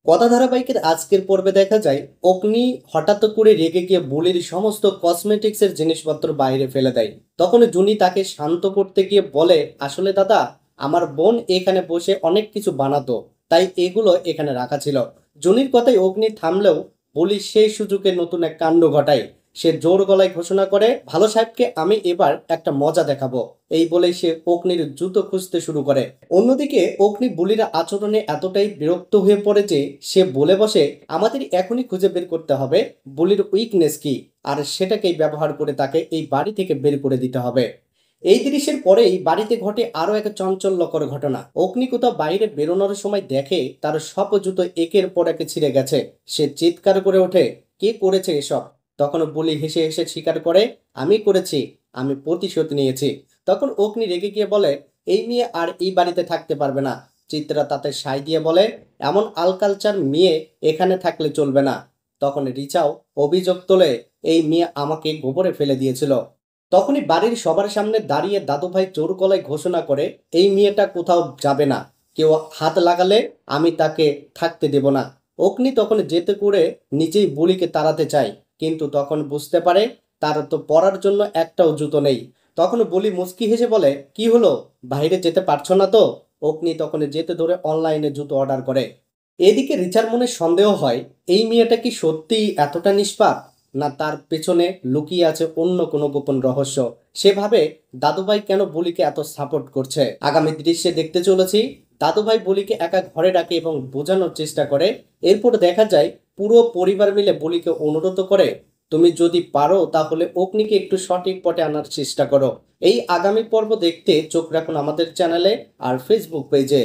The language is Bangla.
কথা ধারাবাহিকের আজকের পর্বে দেখা যায় অগ্নি হঠাৎ করে রেগে গিয়ে বুলির সমস্ত কসমেটিক্সের জিনিসপত্র বাইরে ফেলে দেয়। তখন জুনি তাকে শান্ত করতে গিয়ে বলে, আসলে দাদা, আমার বোন এখানে বসে অনেক কিছু বানাতো, তাই এগুলো এখানে রাখা ছিল। জুনির কথায় অগ্নি থামলেও বুলি সেই সুযোগে নতুন এক কাণ্ড ঘটায়। সে জোর গলায় ঘোষণা করে, ভালো সাহেবকে আমি এবার একটা মজা দেখাবো। এই বলেই সে অগ্নির জুতো খুঁজতে শুরু করে। অন্যদিকে অগ্নি বুলির আচরণে এতটাই বিরক্ত হয়ে পড়ে যে সে বলে বসে, আমাদের এখনই খুঁজে বের করতে হবে বুলির উইকনেস কি, আর সেটাকেই ব্যবহার করে তাকে এই বাড়ি থেকে বের করে দিতে হবে। এই দৃশ্যের পরেই বাড়িতে ঘটে আরো এক চাঞ্চল্যকর ঘটনা। অগ্নি কোথাও বাইরে বেরোনোর সময় দেখে তার সব জুতো একের পর এক ছিঁড়ে গেছে। সে চিৎকার করে ওঠে, কে করেছে এসব? তখন বুলি হেসে হেসে স্বীকার করে, আমি করেছি, আমি প্রতিশোধ নিয়েছি। তখন অগ্নি রেগে গিয়ে বলে, এই মেয়ে আর এই বাড়িতে থাকতে পারবে না। চিত্রা তাতে সায় দিয়ে বলে, এমন আলকালচার মেয়ে এখানে থাকলে চলবে না। তখন রিচাও অভিযোগ তোলে, এই মেয়ে আমাকে গোবরে ফেলে দিয়েছিল। তখনই বাড়ির সবার সামনে দাঁড়িয়ে দাদুভাই জোর গলায় ঘোষণা করে, এই মেয়েটা কোথাও যাবে না। কেউ হাত লাগালে আমি তাকে থাকতে দেব না। অগ্নি তখন যেতে করে নিজেই বুলিকে তাড়াতে চায়, কিন্তু তখন বুঝতে পারে তার তো পরার জন্য একটাও জুতো নেই। তখন বলি মুচকি হেসে বলে, কি হলো, বাইরে যেতে পারছো না তো? অগ্নি তখন যেতে ধরে অনলাইনে জুতো অর্ডার করে। এদিকে রিচার মনে সন্দেহ হয়, এই মেয়েটা কি সত্যিই এতটা নিষ্পাপ, না তার পেছনে লুকিয়ে আছে অন্য কোনো গোপন রহস্য। সেভাবে দাদুভাই কেন বলিকে এত সাপোর্ট করছে। আগামী দৃশ্যে দেখতে চলেছি দাদুভাই বলিকে একা ঘরে ডাকে এবং বোঝানোর চেষ্টা করে। এরপর দেখা যায় পুরো পরিবার মিলে বলিকে অনুরোধ করে, তুমি যদি পারো তাহলে অগ্নিকে একটু সঠিক পথে আনার চেষ্টা করো। এই আগামী পর্ব দেখতে চোখ রাখুন আমাদের চ্যানেলে আর ফেসবুক পেজে।